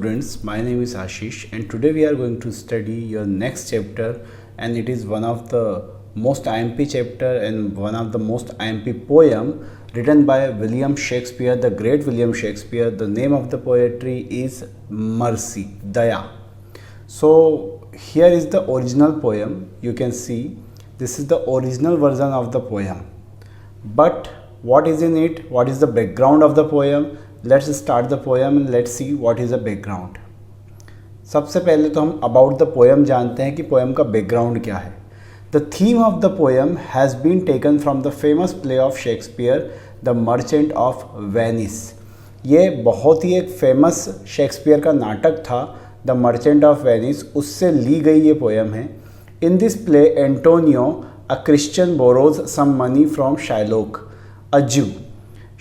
students, my name is Ashish and today we are going to study your next chapter, and it is one of the most IMP chapter and one of the most IMP poem written by William Shakespeare, the great William Shakespeare. The name of the poetry is Mercy, Daya. So here is the original poem. You can see this is the original version of the poem, but what is in it, what is the background of the poem? Let's start the poem and let's see what is the background. सबसे पहले तो हम about the poem जानते हैं कि poem का background क्या है. The theme of the poem has been taken from the famous play of Shakespeare, The Merchant of Venice. ये बहुत ही एक फेमस शेक्सपियर का नाटक था, द मर्चेंट ऑफ वेनिस, उससे ली गई ये पोएम है. In this play Antonio a Christian borrows some money from Shylock a Jew.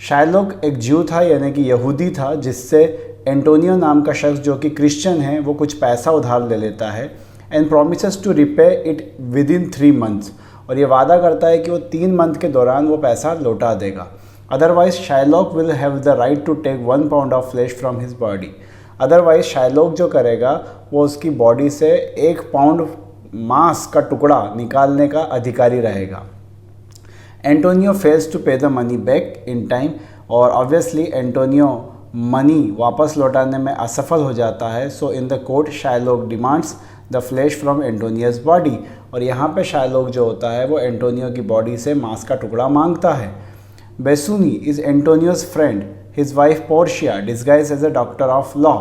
Shylock एक ज्यू था यानी कि यहूदी था, जिससे एंटोनियो नाम का शख्स जो कि क्रिश्चियन है वो कुछ पैसा उधार ले लेता है and promises to repay it with in 3 months. और ये वादा करता है कि वो 3 मंथ के दौरान वो पैसा लौटा देगा. Otherwise Shylock will have the right to take 1 pound of flesh from his body. Otherwise Shylock जो करेगा वो उसकी बॉडी से 1 पाउंड मांस का टुकड़ा निकालने का अधिकारी रहेगा. Antonio fails to pay the money back in time, और ऑब्वियसली एंटोनियो मनी वापस लौटाने में असफल हो जाता है. So in the court Shylock demands the flesh from Antonio's body. और यहाँ पे शाइलोक जो होता है वो एंटोनियो की बॉडी से मांस का टुकड़ा मांगता है. Bassanio is Antonio's friend, his wife Portia disguise as a doctor of law.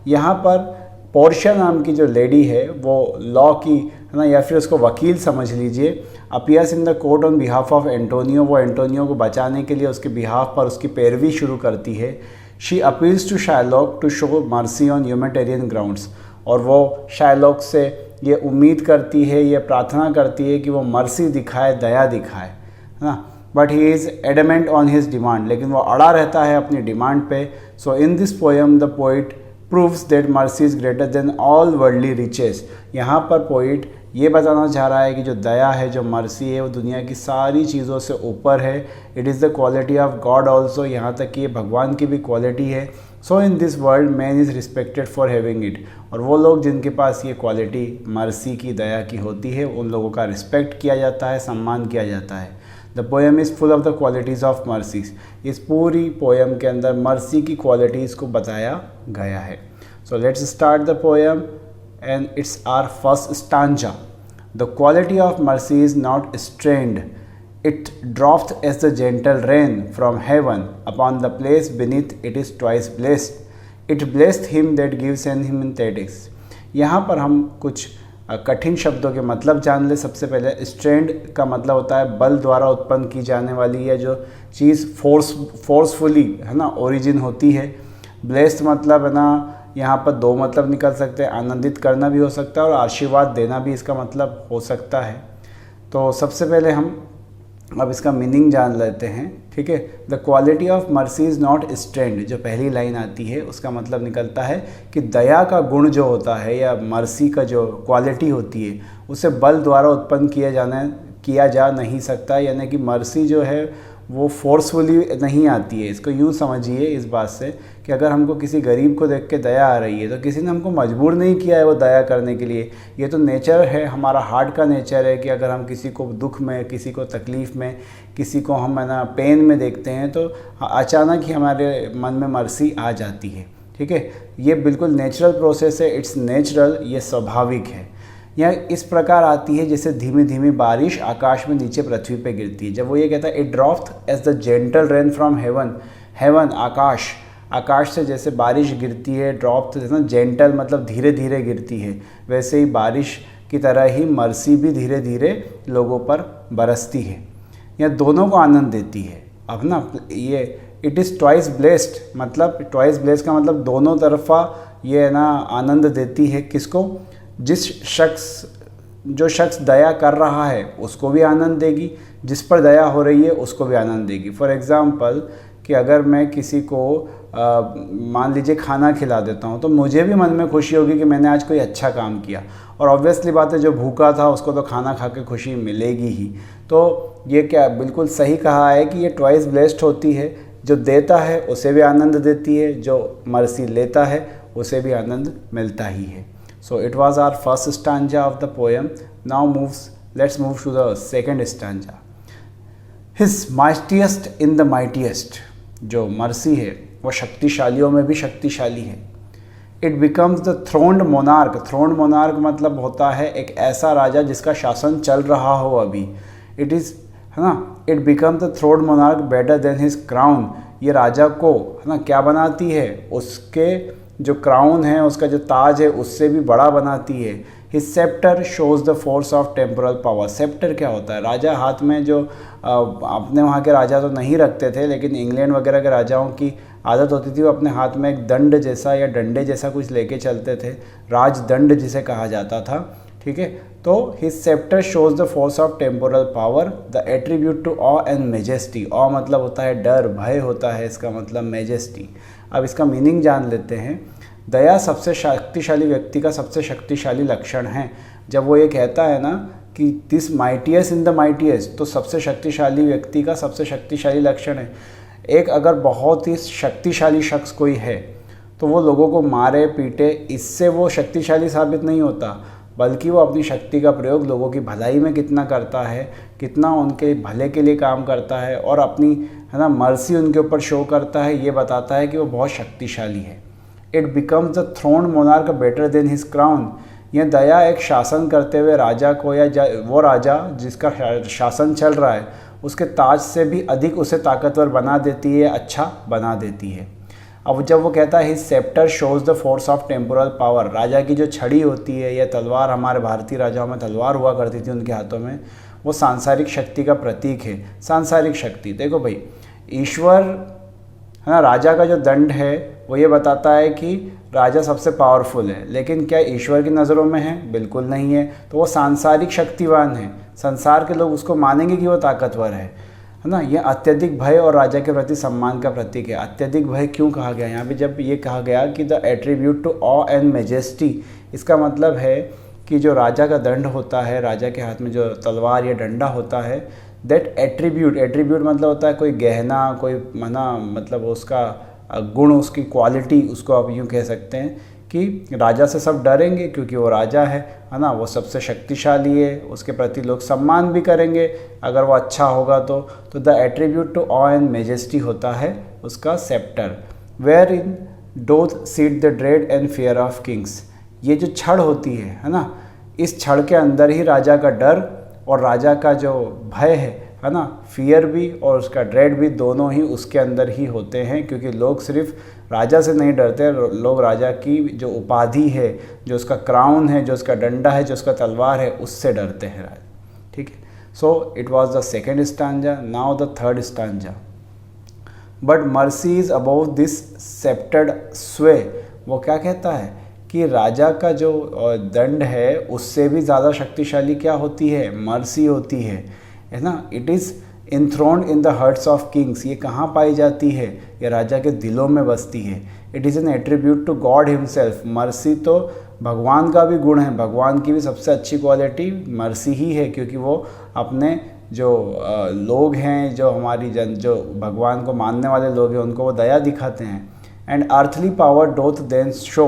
यहाँ पर पोर्शिया नाम की जो लेडी है वो लॉ की है ना, या फिर उसको वकील समझ लीजिए, appears in the court on behalf of Antonio. वो एंटोनियो को बचाने के लिए उसके बिहाफ पर उसकी पैरवी शुरू करती है. She appeals to Shylock to show mercy on humanitarian grounds. और वो शाइलोक से ये उम्मीद करती है, ये प्रार्थना करती है कि वो मर्सी दिखाए, दया दिखाए, है ना. But he is adamant on his demand, लेकिन वो अड़ा रहता है अपनी डिमांड पे. So in this poem the poet proves that mercy is greater than all worldly riches. यहाँ पर पोइट ये बताना चाह रहा है कि जो दया है, जो मर्सी है, वो दुनिया की सारी चीज़ों से ऊपर है. It is the quality of God also, यहाँ तक कि ये भगवान की भी क्वालिटी है. So in this world man is respected for having it. और वो लोग जिनके पास ये क्वालिटी मर्सी की, दया की होती है, उन लोगों का रिस्पेक्ट किया जाता है, सम्मान किया जाता है. The poem is full of the qualities of mercies. इस पूरी पोएम के अंदर मर्सी की क्वालिटीज़ को बताया गया है. So let's start the poem and it's our first stanza. The quality of mercy is not strained. It dropped as the gentle rain from heaven upon the place beneath it is twice blessed. It blessed him that gives and him in tactics. यहाँ पर हम कुछ कठिन शब्दों के मतलब जान ले. सबसे पहले स्ट्रेंड का मतलब होता है बल द्वारा उत्पन्न की जाने वाली या जो चीज़ फोर्सफुली है ना ओरिजिन होती है. ब्लेस्ड मतलब है ना, यहाँ पर 2 मतलब निकल सकते हैं. आनंदित करना भी हो सकता है और आशीर्वाद देना भी इसका मतलब हो सकता है. तो सबसे पहले हम अब इसका मीनिंग जान लेते हैं, ठीक है. The quality of mercy is not strained, जो पहली लाइन आती है उसका मतलब निकलता है कि दया का गुण जो होता है या मर्सी का जो क्वालिटी होती है उसे बल द्वारा उत्पन्न किया जा नहीं सकता. यानी कि मर्सी जो है वो फोर्सफुली नहीं आती है. इसको यूँ समझिए इस बात से कि अगर हमको किसी गरीब को देख के दया आ रही है तो किसी ने हमको मजबूर नहीं किया है वो दया करने के लिए. ये तो नेचर है, हमारा हार्ट का नेचर है कि अगर हम किसी को दुख में, किसी को तकलीफ़ में, किसी को हम है ना पेन में देखते हैं तो अचानक ही हमारे मन में मर्सी आ जाती है. ठीक है, ये बिल्कुल नेचुरल प्रोसेस है, इट्स नेचुरल, ये स्वाभाविक है. यह इस प्रकार आती है जैसे धीमी धीमी बारिश आकाश में नीचे पृथ्वी पे गिरती है. जब वो ये कहता है it dropped as the gentle rain from heaven, heaven आकाश, आकाश से जैसे बारिश गिरती है, ड्रॉप तो ना जेंटल मतलब धीरे धीरे गिरती है, वैसे ही बारिश की तरह ही मर्सी भी धीरे धीरे लोगों पर बरसती है. यह दोनों को आनंद देती है. अब ना ये इट इज़ ट्वाइस ब्लेस्ड, मतलब ट्वाइस ब्लेस्ड का मतलब दोनों तरफा ये ना आनंद देती है. किसको? जो शख्स दया कर रहा है उसको भी आनंद देगी, जिस पर दया हो रही है उसको भी आनंद देगी. फॉर एग्ज़ाम्पल कि अगर मैं किसी को मान लीजिए खाना खिला देता हूँ तो मुझे भी मन में खुशी होगी कि मैंने आज कोई अच्छा काम किया. और ऑब्वियसली बात है जो भूखा था उसको तो खाना खा के खुशी मिलेगी ही. तो ये क्या बिल्कुल सही कहा है कि ये ट्वाइस ब्लेस्ड होती है. जो देता है उसे भी आनंद देती है, जो मर्सी लेता है उसे भी आनंद मिलता ही है। So it was our first stanza of the poem. Now let's move to the second stanza. His mightiest in the mightiest, जो मर्सी है वो शक्तिशालियों में भी शक्तिशाली है। It becomes the throned monarch, throned monarch मतलब होता है एक ऐसा राजा जिसका शासन चल रहा हो अभी। इट इज़, है ना, it become the throned monarch better than his crown, ये राजा को, है ना, क्या बनाती है, उसके जो क्राउन है, उसका जो ताज है, उससे भी बड़ा बनाती है। His sceptre shows the force of temporal power. Sceptre क्या होता है? राजा हाथ में जो अपने वहाँ के राजा तो नहीं रखते थे, लेकिन इंग्लैंड वगैरह के राजाओं की आदत होती थी, वो अपने हाथ में एक दंड जैसा या डंडे जैसा कुछ लेके चलते थे, राजदंड जिसे कहा जाता था। ठीक है, तो his sceptre shows the force of temporal power, the attribute to awe and majesty. Awe मतलब होता है डर, भय होता है इसका मतलब मेजेस्टी। अब इसका मीनिंग जान लेते हैं। दया सबसे शक्तिशाली व्यक्ति का सबसे शक्तिशाली लक्षण है। जब वो ये कहता है ना कि this mightiest in the mightiest, तो सबसे शक्तिशाली व्यक्ति का सबसे शक्तिशाली लक्षण है। एक अगर बहुत ही शक्तिशाली शख्स कोई है तो वो लोगों को मारे पीटे, इससे वो शक्तिशाली साबित नहीं होता, बल्कि वो अपनी शक्ति का प्रयोग लोगों की भलाई में कितना करता है, कितना उनके भले के लिए काम करता है और अपनी, है ना, मर्सी उनके ऊपर शो करता है, ये बताता है कि वो बहुत शक्तिशाली है। It becomes the throne monarch better than his crown. यह दया एक शासन करते हुए राजा को या वो राजा जिसका शासन चल रहा है उसके ताज से भी अधिक उसे ताकतवर बना देती है, अच्छा बना देती है। अब जब वो कहता है his sceptre shows the force of temporal power, राजा की जो छड़ी होती है या तलवार, हमारे भारतीय राजाओं में तलवार हुआ करती थी उनके हाथों में, वो सांसारिक शक्ति का प्रतीक है। सांसारिक शक्ति, देखो भाई, ईश्वर, है ना, राजा का जो दंड है वो ये बताता है कि राजा सबसे पावरफुल है, लेकिन क्या ईश्वर की नज़रों में है? बिल्कुल नहीं है। तो वो सांसारिक शक्तिवान है, संसार के लोग उसको मानेंगे कि वो ताकतवर है ना। ये अत्यधिक भय और राजा के प्रति सम्मान का प्रतीक है। अत्यधिक भय क्यों कहा गया यहाँ पे? जब ये कहा गया कि the attribute to awe and majesty, इसका मतलब है कि जो राजा का दंड होता है, राजा के हाथ में जो तलवार या डंडा होता है, दैट एट्रीब्यूट, एट्रीब्यूट मतलब होता है कोई गहना, कोई मना, मतलब उसका गुण, उसकी क्वालिटी, उसको आप यूँ कह सकते हैं कि राजा से सब डरेंगे क्योंकि वो राजा है ना, वो सबसे शक्तिशाली है, उसके प्रति लोग सम्मान भी करेंगे अगर वो अच्छा होगा तो the attribute to awe and majesty होता है उसका sceptre. Wherein doth sit the dread and fear of kings. ये जो छड़ होती है ना, इस छड़ के अंदर ही राजा का डर और राजा का जो भय है ना, फियर भी और उसका ड्रेड भी, दोनों ही उसके अंदर ही होते हैं, क्योंकि लोग सिर्फ राजा से नहीं डरते, लोग राजा की जो उपाधि है, जो उसका क्राउन है, जो उसका डंडा है, जो उसका तलवार है, उससे डरते हैं राजा। ठीक है, so it was the second stanza. Now the third stanza. But mercy is above this septate स्वे। वो क्या कहता है कि राजा का जो दंड है उससे भी ज़्यादा शक्तिशाली क्या होती है? मर्सी होती है ना। It is enthroned in the hearts of kings. ये कहाँ पाई जाती है? ये राजा के दिलों में बसती है। It is an attribute to God himself. Mercy तो भगवान का भी गुण है, भगवान की भी सबसे अच्छी क्वालिटी मर्सी ही है, क्योंकि वो अपने जो लोग हैं, जो हमारी जो भगवान को मानने वाले लोग हैं, उनको वो दया दिखाते हैं। And earthly power doth then show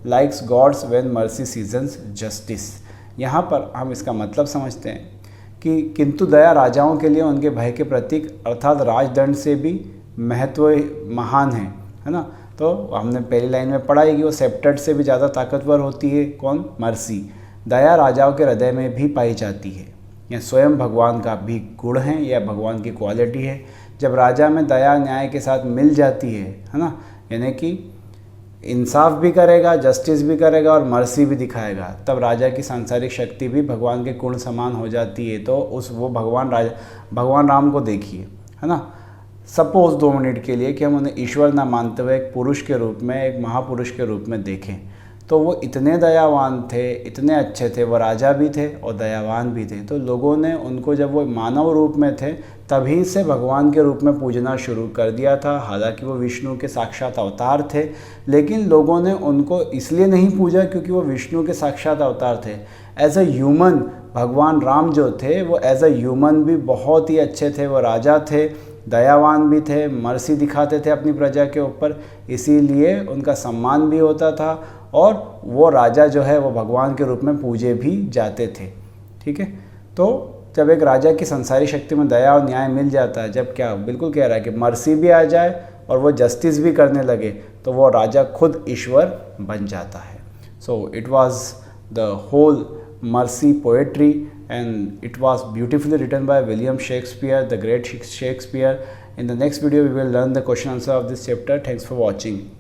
likest God's when mercy seasons justice. यहाँ पर हम इसका मतलब समझते हैं कि किंतु दया राजाओं के लिए उनके भय के प्रतीक अर्थात राजदंड से भी महत्व महान है ना। तो हमने पहली लाइन में पढ़ा है कि वो सेप्टेड से भी ज़्यादा ताकतवर होती है। कौन? मर्सी। दया राजाओं के हृदय में भी पाई जाती है, यह स्वयं भगवान का भी गुण है, यह भगवान की क्वालिटी है। जब राजा में दया न्याय के साथ मिल जाती है ना, यानी कि इंसाफ भी करेगा, जस्टिस भी करेगा और मर्सी भी दिखाएगा, तब राजा की सांसारिक शक्ति भी भगवान के गुण समान हो जाती है। तो वो भगवान राम को देखिए, है ना। सपोज 2 मिनट के लिए कि हम उन्हें ईश्वर ना मानते हुए एक पुरुष के रूप में, एक महापुरुष के रूप में देखें, तो वो इतने दयावान थे, इतने अच्छे थे, वो राजा भी थे और दयावान भी थे। तो लोगों ने उनको, जब वो मानव रूप में थे, तभी से भगवान के रूप में पूजना शुरू कर दिया था। हालांकि वो विष्णु के साक्षात अवतार थे, लेकिन लोगों ने उनको इसलिए नहीं पूजा क्योंकि वो विष्णु के साक्षात अवतार थे। एज अ ह्यूमन भगवान राम जो थे, वो एज अ ह्यूमन भी बहुत ही अच्छे थे। वो राजा थे, दयावान भी थे, मर्सी दिखाते थे अपनी प्रजा के ऊपर, इसीलिए उनका सम्मान भी होता था और वो राजा जो है वो भगवान के रूप में पूजे भी जाते थे। ठीक है, तो जब एक राजा की संसारी शक्ति में दया और न्याय मिल जाता है, जब क्या बिल्कुल कह रहा है कि मर्सी भी आ जाए और वो जस्टिस भी करने लगे, तो वो राजा खुद ईश्वर बन जाता है। So it was the whole mercy poetry and it was beautifully written by William Shakespeare, the great Shakespeare. In the next video we will learn the question answer of this chapter. Thanks for watching.